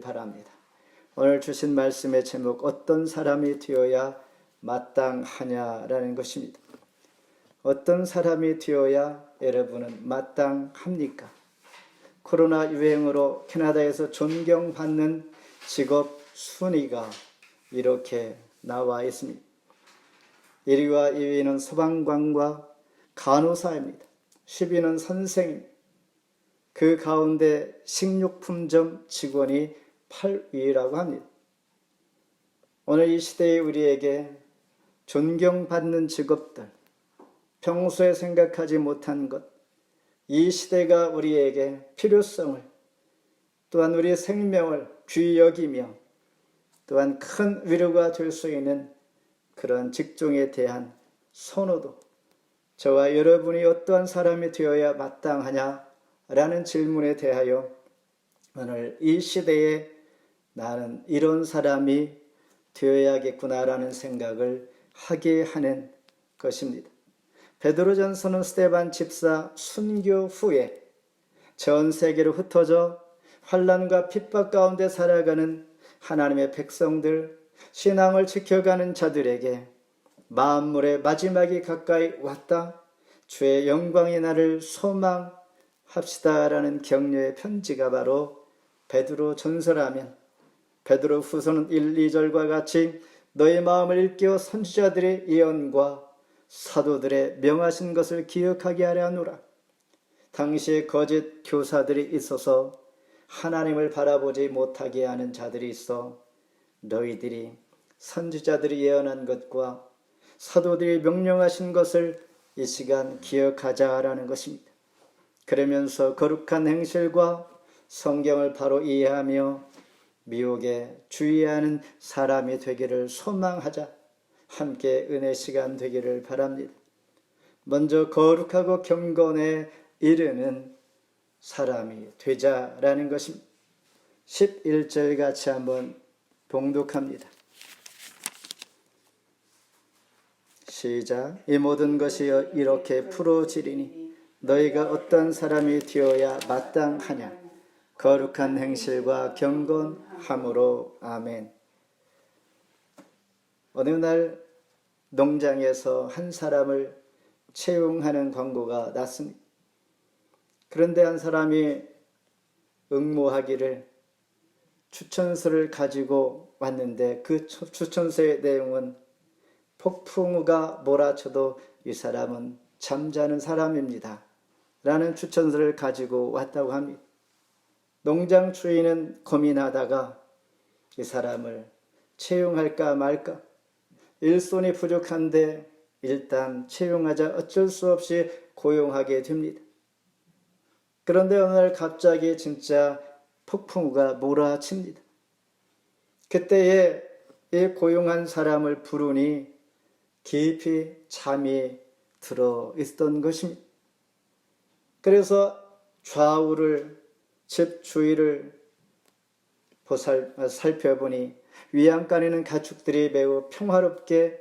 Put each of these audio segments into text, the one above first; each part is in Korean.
바랍니다. 오늘 주신 말씀의 제목, 어떤 사람이 되어야 마땅하냐라는 것입니다. 어떤 사람이 되어야 여러분은 마땅합니까? 코로나 유행으로 캐나다에서 존경받는 직업 순위가 이렇게 나와 있습니다. 1위와 2위는 소방관과 간호사입니다. 10위는 선생입니다. 그 가운데 식료품점 직원이 8위라고 합니다. 오늘 이 시대에 우리에게 존경받는 직업들, 평소에 생각하지 못한 것, 이 시대가 우리에게 필요성을, 또한 우리의 생명을 귀히 여기며 또한 큰 위로가 될 수 있는 그런 직종에 대한 선호도, 저와 여러분이 어떠한 사람이 되어야 마땅하냐라는 질문에 대하여 오늘 이 시대에 나는 이런 사람이 되어야겠구나라는 생각을 하게 하는 것입니다. 베드로전서는 스데반 집사 순교 후에 전 세계로 흩어져 환난과 핍박 가운데 살아가는 하나님의 백성들, 신앙을 지켜가는 자들에게 만물의 마지막이 가까이 왔다, 주의 영광의 날을 소망합시다라는 격려의 편지가 바로 베드로전서라면, 베드로후서는 1, 2절과 같이 너의 마음을 일깨워 선지자들의 예언과 사도들의 명하신 것을 기억하게 하려 하노라. 당시에 거짓 교사들이 있어서 하나님을 바라보지 못하게 하는 자들이 있어 너희들이 선지자들이 예언한 것과 사도들이 명령하신 것을 이 시간 기억하자라는 것입니다. 그러면서 거룩한 행실과 성경을 바로 이해하며 미혹에 주의하는 사람이 되기를 소망하자. 함께 은혜 시간 되기를 바랍니다. 먼저 거룩하고 경건에 이르는 사람이 되자라는 것입니다. 11절 같이 한번 봉독합니다. 시작. 이 모든 것이 이렇게 풀어지리니 너희가 어떤 사람이 되어야 마땅하냐. 거룩한 행실과 경건함으로. 아멘. 어느 날 농장에서 한 사람을 채용하는 광고가 났습니다. 그런데 한 사람이 응모하기를 추천서를 가지고 왔는데 그 추천서의 내용은 폭풍우가 몰아쳐도 이 사람은 잠자는 사람입니다 라는 추천서를 가지고 왔다고 합니다. 농장 주인은 고민하다가 이 사람을 채용할까 말까, 일손이 부족한데 일단 채용하자 어쩔 수 없이 고용하게 됩니다. 그런데 어느 날 갑자기 진짜 폭풍우가 몰아칩니다. 그때에 이 고용한 사람을 부르니 깊이 잠이 들어 있었던 것입니다. 그래서 좌우를, 집 주위를 살펴보니 위안가에는 가축들이 매우 평화롭게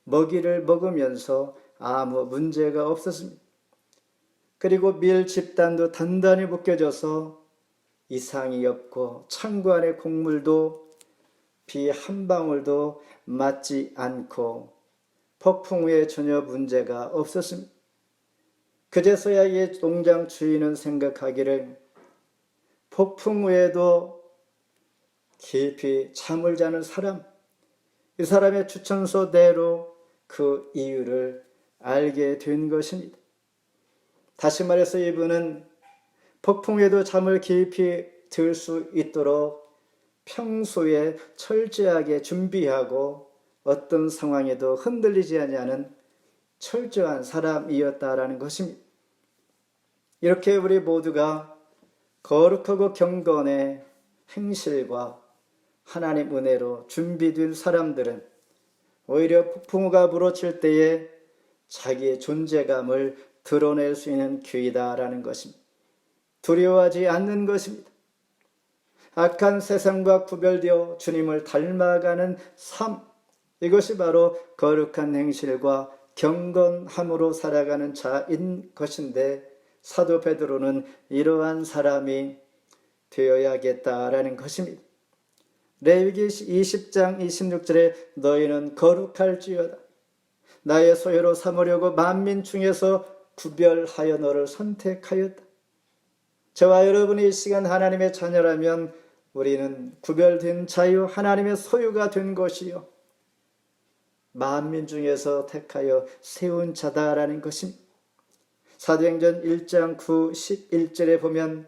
먹이를 먹으면서 아무 문제가 없었습니다. 그리고 밀 집단도 단단히 묶여져서 이상이 없고 창고 안의 곡물도 비 한 방울도 맞지 않고 폭풍우에 전혀 문제가 없었습니다. 그제서야 이 농장 주인은 생각하기를 폭풍우에도 깊이 잠을 자는 사람, 이 사람의 추천서대로 그 이유를 알게 된 것입니다. 다시 말해서 이분은 폭풍에도 잠을 깊이 들 수 있도록 평소에 철저하게 준비하고 어떤 상황에도 흔들리지 않는 철저한 사람이었다라는 것입니다. 이렇게 우리 모두가 거룩하고 경건의 행실과 하나님 은혜로 준비된 사람들은 오히려 폭풍우가 불어칠 때에 자기의 존재감을 드러낼 수 있는 기회다라는 것입니다. 두려워하지 않는 것입니다. 악한 세상과 구별되어 주님을 닮아가는 삶, 이것이 바로 거룩한 행실과 경건함으로 살아가는 자인 것인데, 사도 베드로는 이러한 사람이 되어야겠다라는 것입니다. 레위기 20장 26절에 너희는 거룩할지어다. 나의 소유로 삼으려고 만민 중에서 구별하여 너를 선택하였다. 저와 여러분이 이 시간 하나님의 자녀라면 우리는 구별된 자유, 하나님의 소유가 된 것이요, 만민 중에서 택하여 세운 자다라는 것입니다. 사도행전 1장 9, 11절에 보면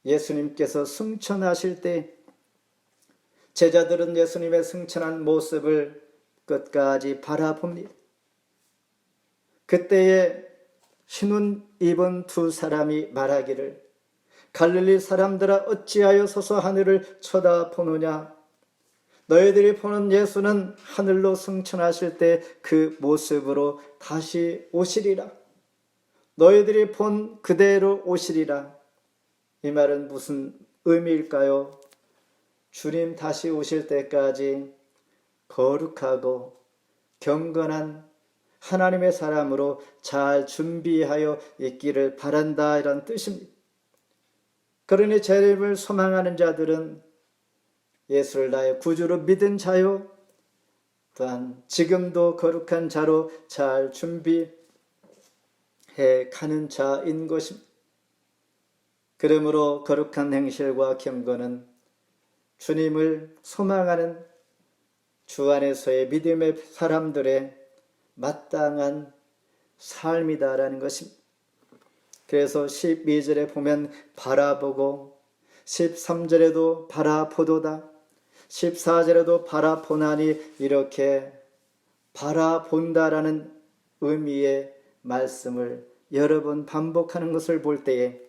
예수님께서 승천하실 때 제자들은 예수님의 승천한 모습을 끝까지 바라봅니다. 그때에 흰옷 입은 두 사람이 말하기를 갈릴리 사람들아 어찌하여 서서 하늘을 쳐다보느냐. 너희들이 보는 예수는 하늘로 승천하실 때 그 모습으로 다시 오시리라. 너희들이 본 그대로 오시리라. 이 말은 무슨 의미일까요? 주님 다시 오실 때까지 거룩하고 경건한 하나님의 사람으로 잘 준비하여 있기를 바란다, 이런 뜻입니다. 그러니 재림을 소망하는 자들은 예수를 나의 구주로 믿은 자요, 또한 지금도 거룩한 자로 잘 준비해 가는 자인 것입니다. 그러므로 거룩한 행실과 경건은 주님을 소망하는 주 안에서의 믿음의 사람들의 마땅한 삶이다라는 것입니다. 그래서 12절에 보면 바라보고, 13절에도 바라보도다, 14절에도 바라보나니, 이렇게 바라본다라는 의미의 말씀을 여러 번 반복하는 것을 볼 때에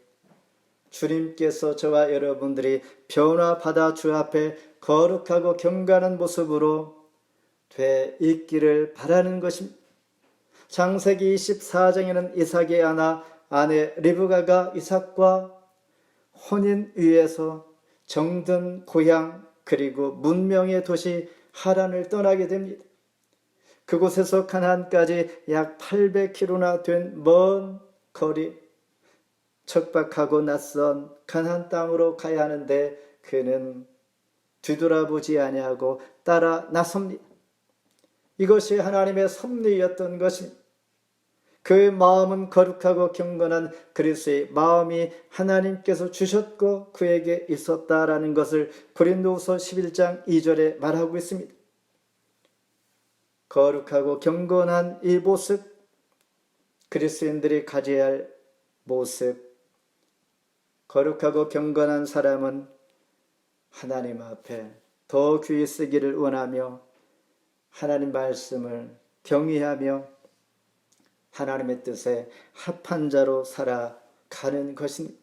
주님께서 저와 여러분들이 변화받아 주 앞에 거룩하고 경건한 모습으로 돼 있기를 바라는 것입니다. 창세기 24장에는 이삭의 아내 리브가가 이삭과 혼인 위에서 정든 고향 그리고 문명의 도시 하란을 떠나게 됩니다. 그곳에서 가나안까지 약 800km나 된 먼 거리, 척박하고 낯선 가나안 땅으로 가야 하는데 그는 뒤돌아보지 아니하고 따라 나섭니다. 이것이 하나님의 섭리였던 것입니다. 그의 마음은 거룩하고 경건한 그리스도의 마음이 하나님께서 주셨고 그에게 있었다라는 것을 고린도후서 11장 2절에 말하고 있습니다. 거룩하고 경건한 이 모습, 그리스도인들이 가져야 할 모습, 거룩하고 경건한 사람은 하나님 앞에 더 귀히 쓰기를 원하며 하나님 말씀을 경외하며 하나님의 뜻에 합한 자로 살아가는 것입니다.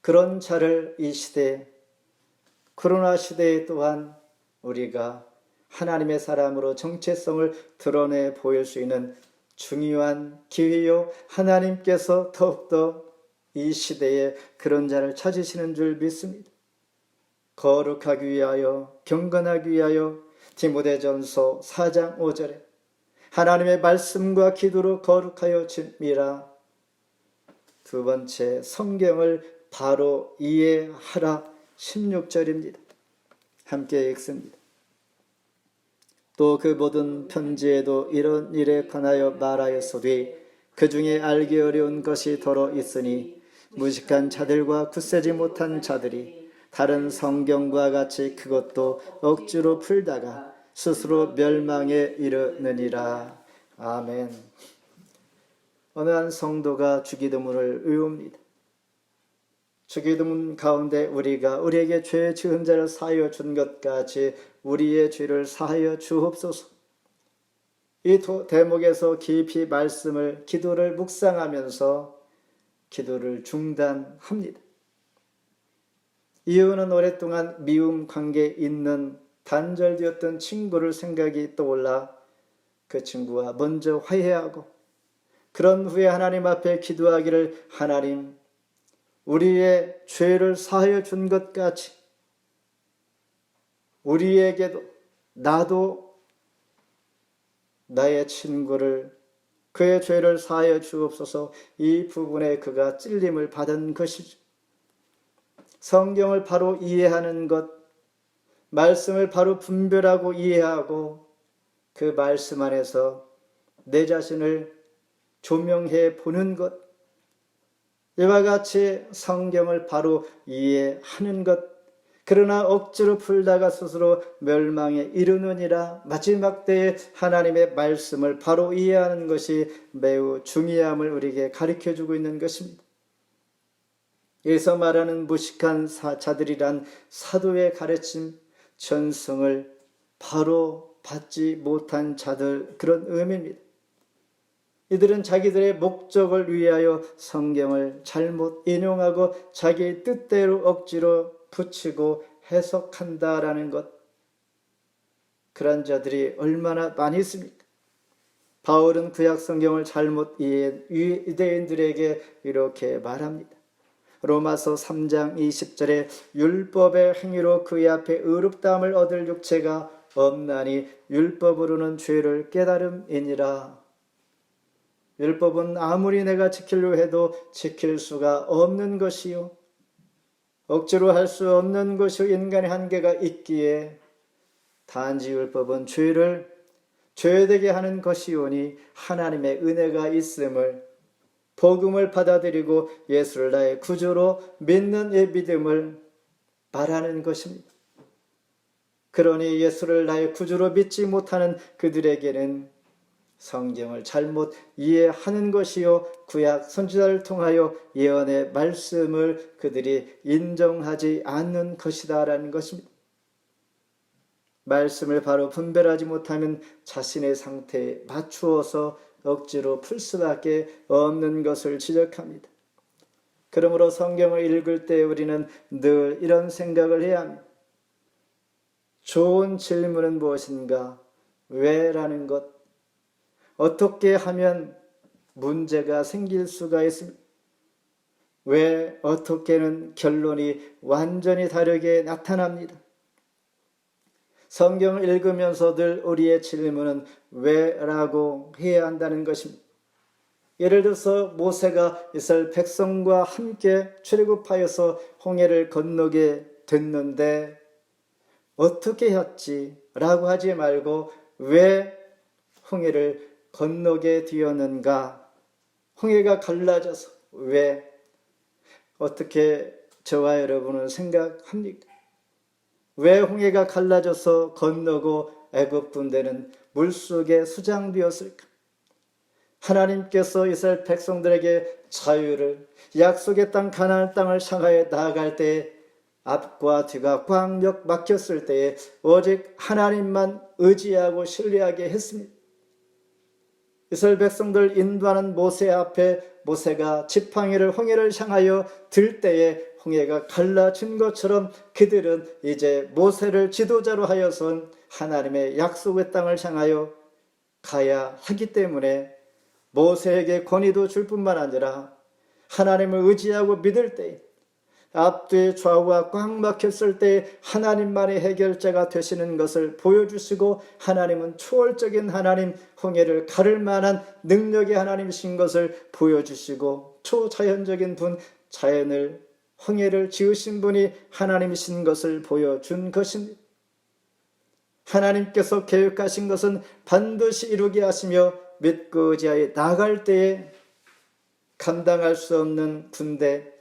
그런 자를 이 시대, 코로나 시대에 또한 우리가 하나님의 사람으로 정체성을 드러내 보일 수 있는 중요한 기회요, 하나님께서 더욱더 이 시대에 그런 자를 찾으시는 줄 믿습니다. 거룩하기 위하여, 경건하기 위하여 디모데전서 4장 5절에 하나님의 말씀과 기도로 거룩하여 짐이라. 두 번째, 성경을 바로 이해하라. 16절입니다. 함께 읽습니다. 또 그 모든 편지에도 이런 일에 관하여 말하였으되 그 중에 알기 어려운 것이 더러 있으니 무식한 자들과 굳세지 못한 자들이 다른 성경과 같이 그것도 억지로 풀다가 스스로 멸망에 이르느니라. 아멘. 어느 한 성도가 주기도문을 외웁니다. 주기도문 가운데 우리가 우리에게 죄 지은 자를 사하여 준 것 같이 우리의 죄를 사하여 주옵소서. 이 대목에서 깊이 말씀을, 기도를 묵상하면서 기도를 중단합니다. 이유는 오랫동안 미움 관계에 있는 단절되었던 친구를 생각이 떠올라 그 친구와 먼저 화해하고 그런 후에 하나님 앞에 기도하기를, 하나님, 우리의 죄를 사하여 준 것 같이 우리에게도, 나도 나의 친구를, 그의 죄를 사하여 주옵소서. 이 부분에 그가 찔림을 받은 것이죠. 성경을 바로 이해하는 것, 말씀을 바로 분별하고 이해하고 그 말씀 안에서 내 자신을 조명해 보는 것, 이와 같이 성경을 바로 이해하는 것, 그러나 억지로 풀다가 스스로 멸망에 이르느니라. 마지막 때에 하나님의 말씀을 바로 이해하는 것이 매우 중요함을 우리에게 가르쳐주고 있는 것입니다. 여기서 말하는 무식한 자들이란 사도의 가르침, 전승을 바로 받지 못한 자들, 그런 의미입니다. 이들은 자기들의 목적을 위하여 성경을 잘못 인용하고 자기의 뜻대로 억지로 붙이고 해석한다라는 것, 그런 자들이 얼마나 많이 있습니까? 바울은 구약 성경을 잘못 이해한 유대인들에게 이렇게 말합니다. 로마서 3장 20절에 율법의 행위로 그의 앞에 의롭다함을 얻을 육체가 없나니 율법으로는 죄를 깨달음이니라. 율법은 아무리 내가 지키려 해도 지킬 수가 없는 것이요, 억지로 할 수 없는 것이 인간의 한계가 있기에 단지 율법은 죄를 죄되게 하는 것이오니 하나님의 은혜가 있음을, 복음을 받아들이고 예수를 나의 구주로 믿는 이 믿음을 말하는 것입니다. 그러니 예수를 나의 구주로 믿지 못하는 그들에게는 성경을 잘못 이해하는 것이요, 구약 선지자를 통하여 예언의 말씀을 그들이 인정하지 않는 것이다라는 것입니다. 말씀을 바로 분별하지 못하면 자신의 상태에 맞추어서 억지로 풀 수밖에 없는 것을 지적합니다. 그러므로 성경을 읽을 때 우리는 늘 이런 생각을 해야 합니다. 좋은 질문은 무엇인가? 왜라는 것. 어떻게 하면 문제가 생길 수가 있습니까? 왜, 어떻게는 결론이 완전히 다르게 나타납니다. 성경을 읽으면서 늘 우리의 질문은 왜라고 해야 한다는 것입니다. 예를 들어서 모세가 이스라엘 백성과 함께 출애굽하여서 홍해를 건너게 됐는데 어떻게 했지? 라고 하지 말고 왜 홍해를 건너게 되었는가? 홍해가 갈라져서 왜? 어떻게 저와 여러분은 생각합니까? 왜 홍해가 갈라져서 건너고 애굽 군대는 물속에 수장되었을까? 하나님께서 이스라엘 백성들에게 자유를, 약속의 땅 가나안 땅을 향하여 나아갈 때 앞과 뒤가 꽉 막혔을 때에 오직 하나님만 의지하고 신뢰하게 했습니다. 이스라엘 백성들 인도하는 모세 앞에 모세가 지팡이를 홍해를 향하여 들 때에 홍해가 갈라진 것처럼 그들은 이제 모세를 지도자로 하여선 하나님의 약속의 땅을 향하여 가야 하기 때문에 모세에게 권위도 줄 뿐만 아니라 하나님을 의지하고 믿을 때, 앞뒤 좌우가 꽉 막혔을 때 하나님만의 해결자가 되시는 것을 보여주시고, 하나님은 초월적인 하나님, 홍해를 가를 만한 능력의 하나님이신 것을 보여주시고, 초자연적인 분, 자연을, 홍해를 지으신 분이 하나님이신 것을 보여준 것입니다. 하나님께서 계획하신 것은 반드시 이루게 하시며 믿고 의지하여 나아갈 때에 감당할 수 없는 군대,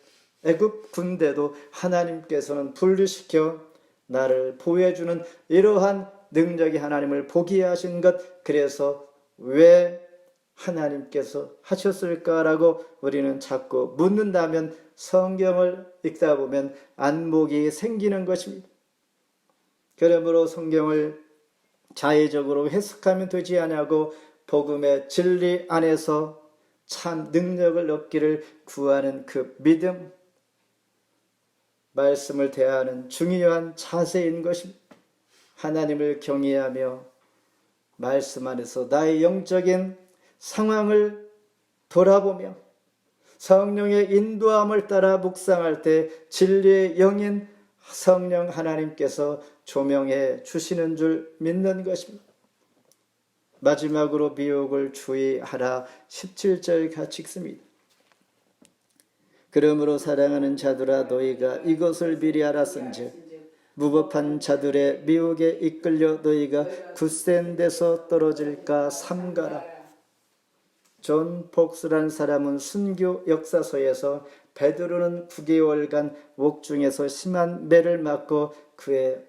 애굽 군대도 하나님께서는 분리시켜 나를 보호해주는 이러한 능력이 하나님을 보게 하신 것, 그래서 왜 하나님께서 하셨을까라고 우리는 자꾸 묻는다면 성경을 읽다 보면 안목이 생기는 것입니다. 그러므로 성경을 자의적으로 해석하면 되지 아니하고 복음의 진리 안에서 참 능력을 얻기를 구하는 그 믿음, 말씀을 대하는 중요한 자세인 것입니다. 하나님을 경외하며 말씀 안에서 나의 영적인 상황을 돌아보며 성령의 인도함을 따라 묵상할 때 진리의 영인 성령 하나님께서 조명해 주시는 줄 믿는 것입니다. 마지막으로 미혹을 주의하라 17절 같이 읽습니다. 그러므로 사랑하는 자들아 너희가 이것을 미리 알았은즉 무법한 자들의 미혹에 이끌려 너희가 굳센 데서 떨어질까 삼가라. 존 폭스라는 사람은 순교 역사서에서 베드로는 9개월간 옥중에서 심한 매를 맞고 그의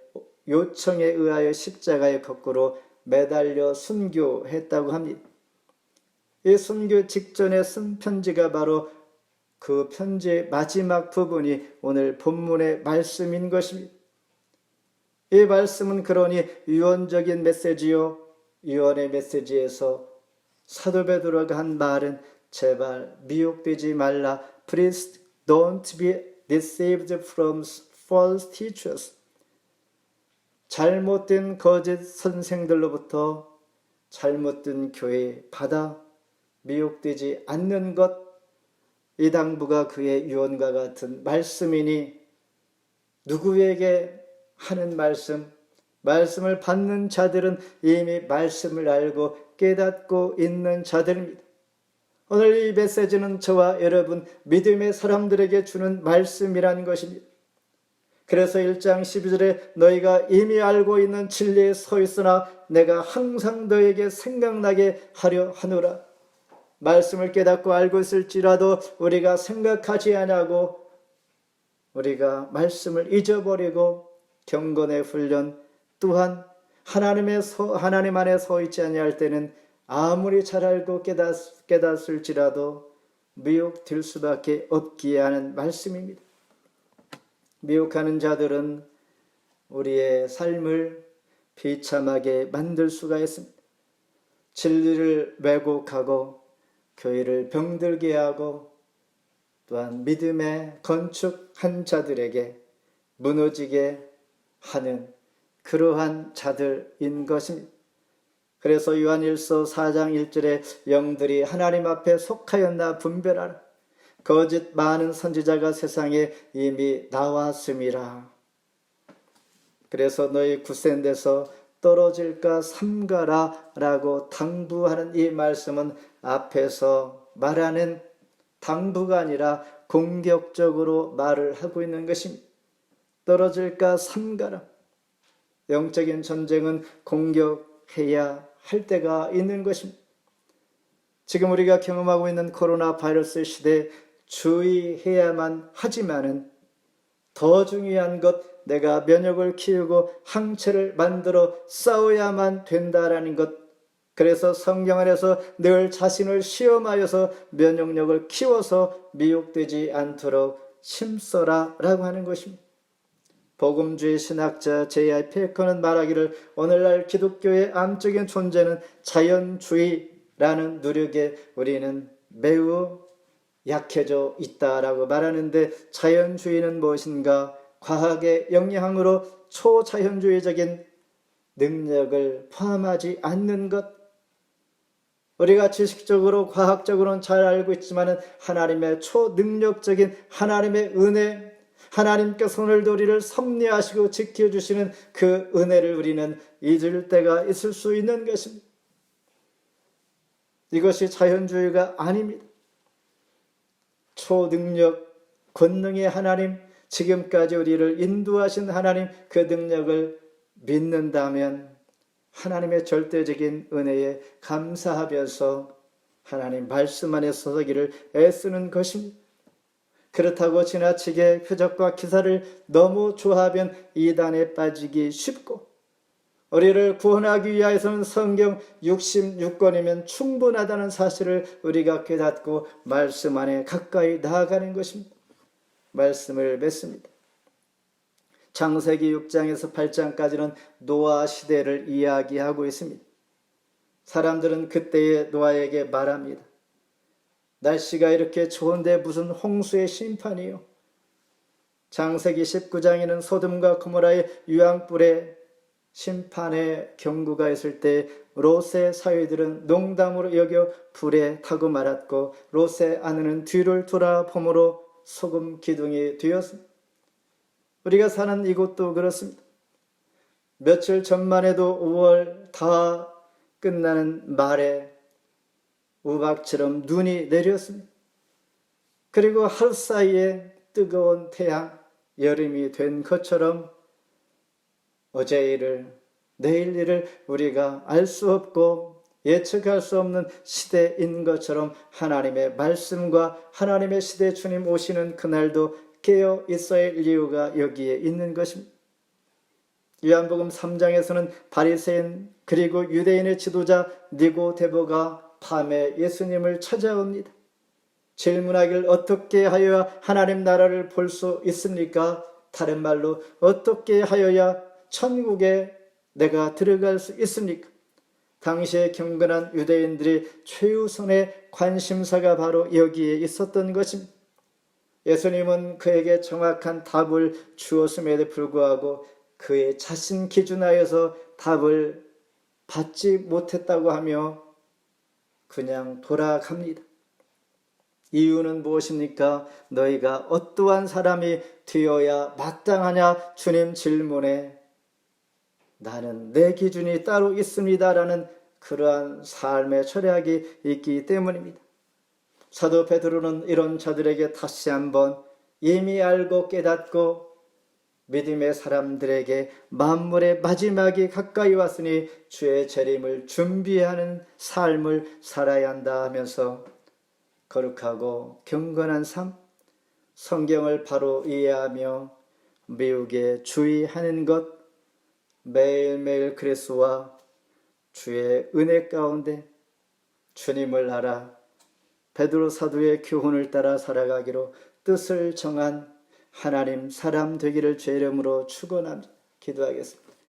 요청에 의하여 십자가에 거꾸로 매달려 순교했다고 합니다. 이 순교 직전에 쓴 편지가 바로 그 편지의 마지막 부분이 오늘 본문의 말씀인 것입니다. 이 말씀은 그러니 유언적인 메시지요. 유언의 메시지에서 사도 베드로가 한 말은 제발 미혹되지 말라. Please don't be deceived from false teachers. 잘못된 거짓 선생들로부터 잘못된 교회 받아 미혹되지 않는 것, 이 당부가 그의 유언과 같은 말씀이니 누구에게 하는 말씀을 받는 자들은 이미 말씀을 알고 깨닫고 있는 자들입니다. 오늘 이 메시지는 저와 여러분 믿음의 사람들에게 주는 말씀이라는 것입니다. 그래서 1장 12절에 너희가 이미 알고 있는 진리에 서 있으나 내가 항상 너희에게 생각나게 하려 하노라. 말씀을 깨닫고 알고 있을지라도 우리가 생각하지 않고 우리가 말씀을 잊어버리고 경건의 훈련 또한 하나님 안에 서 있지 아니할 때는 아무리 잘 알고 깨닫을지라도 미혹될 수밖에 없기에 하는 말씀입니다. 미혹하는 자들은 우리의 삶을 비참하게 만들 수가 있습니다. 진리를 왜곡하고 교회를 병들게 하고 또한 믿음의 건축한 자들에게 무너지게 하는 그러한 자들인 것입니다. 그래서 요한일서 4장 1절에 영들이 하나님 앞에 속하였나 분별하라. 거짓 많은 선지자가 세상에 이미 나왔음이라. 그래서 너희 굳센 데서 떨어질까 삼가라 라고 당부하는 이 말씀은 앞에서 말하는 당부가 아니라 공격적으로 말을 하고 있는 것입니다. 떨어질까 삼가라. 영적인 전쟁은 공격해야 할 때가 있는 것입니다. 지금 우리가 경험하고 있는 코로나 바이러스 시대에 주의해야만 하지만은 더 중요한 것, 내가 면역을 키우고 항체를 만들어 싸워야만 된다라는 것. 그래서 성경 안에서 늘 자신을 시험하여서 면역력을 키워서 미혹되지 않도록 힘써라 라고 하는 것입니다. 복음주의 신학자 J.I. 패커는 말하기를 오늘날 기독교의 암적인 존재는 자연주의라는 누력에 우리는 매우 약해져 있다라고 말하는데, 자연주의는 무엇인가? 과학의 영향으로 초자연주의적인 능력을 포함하지 않는 것. 우리가 지식적으로 과학적으로는 잘 알고 있지만 하나님의 초능력적인 하나님의 은혜, 하나님께서 오늘도 우리를 섭리하시고 지켜주시는 그 은혜를 우리는 잊을 때가 있을 수 있는 것입니다. 이것이 자연주의가 아닙니다. 초능력, 권능의 하나님, 지금까지 우리를 인도하신 하나님, 그 능력을 믿는다면 하나님의 절대적인 은혜에 감사하면서 하나님 말씀 안에 서기를 애쓰는 것입니다. 그렇다고 지나치게 표적과 기사를 너무 좋아하면 이단에 빠지기 쉽고, 우리를 구원하기 위하여서는 성경 66권이면 충분하다는 사실을 우리가 깨닫고 말씀 안에 가까이 나아가는 것입니다. 말씀을 맺습니다. 창세기 6장에서 8장까지는 노아 시대를 이야기하고 있습니다. 사람들은 그때의 노아에게 말합니다. 날씨가 이렇게 좋은데 무슨 홍수의 심판이요? 창세기 19장에는 소돔과 고모라의 유황불에 심판의 경고가 있을 때 롯의 사위들은 농담으로 여겨 불에 타고 말았고, 롯의 아내는 뒤를 돌아봄으로 소금 기둥이 되었습니다. 우리가 사는 이곳도 그렇습니다. 며칠 전만 해도 5월 다 끝나는 말에 우박처럼 눈이 내렸습니다. 그리고 하루 사이에 뜨거운 태양, 여름이 된 것처럼 어제 일을, 내일 일을 우리가 알 수 없고 예측할 수 없는 시대인 것처럼 하나님의 말씀과 하나님의 시대 주님 오시는 그날도 깨어 있어야 할 이유가 여기에 있는 것입니다. 요한복음 3장에서는 바리새인 그리고 유대인의 지도자 니고데모가 밤에 예수님을 찾아옵니다. 질문하길 어떻게 하여야 하나님 나라를 볼 수 있습니까? 다른 말로 어떻게 하여야 천국에 내가 들어갈 수 있습니까? 당시에 경건한 유대인들이 최우선의 관심사가 바로 여기에 있었던 것입니다. 예수님은 그에게 정확한 답을 주었음에도 불구하고 그의 자신 기준하여서 답을 받지 못했다고 하며 그냥 돌아갑니다. 이유는 무엇입니까? 너희가 어떠한 사람이 되어야 마땅하냐? 주님 질문에 나는 내 기준이 따로 있습니다라는 그러한 삶의 철학이 있기 때문입니다. 사도 베드로는 이런 자들에게 다시 한번 이미 알고 깨닫고 믿음의 사람들에게 만물의 마지막이 가까이 왔으니 주의 재림을 준비하는 삶을 살아야 한다 하면서 거룩하고 경건한 삶, 성경을 바로 이해하며 미혹에 주의하는 것, 매일매일 그리스도와 주의 은혜 가운데 주님을 알아 베드로 사도의 교훈을 따라 살아가기로 뜻을 정한 하나님 사람 되기를 주의 이름으로 축원합니다. 기도하겠습니다.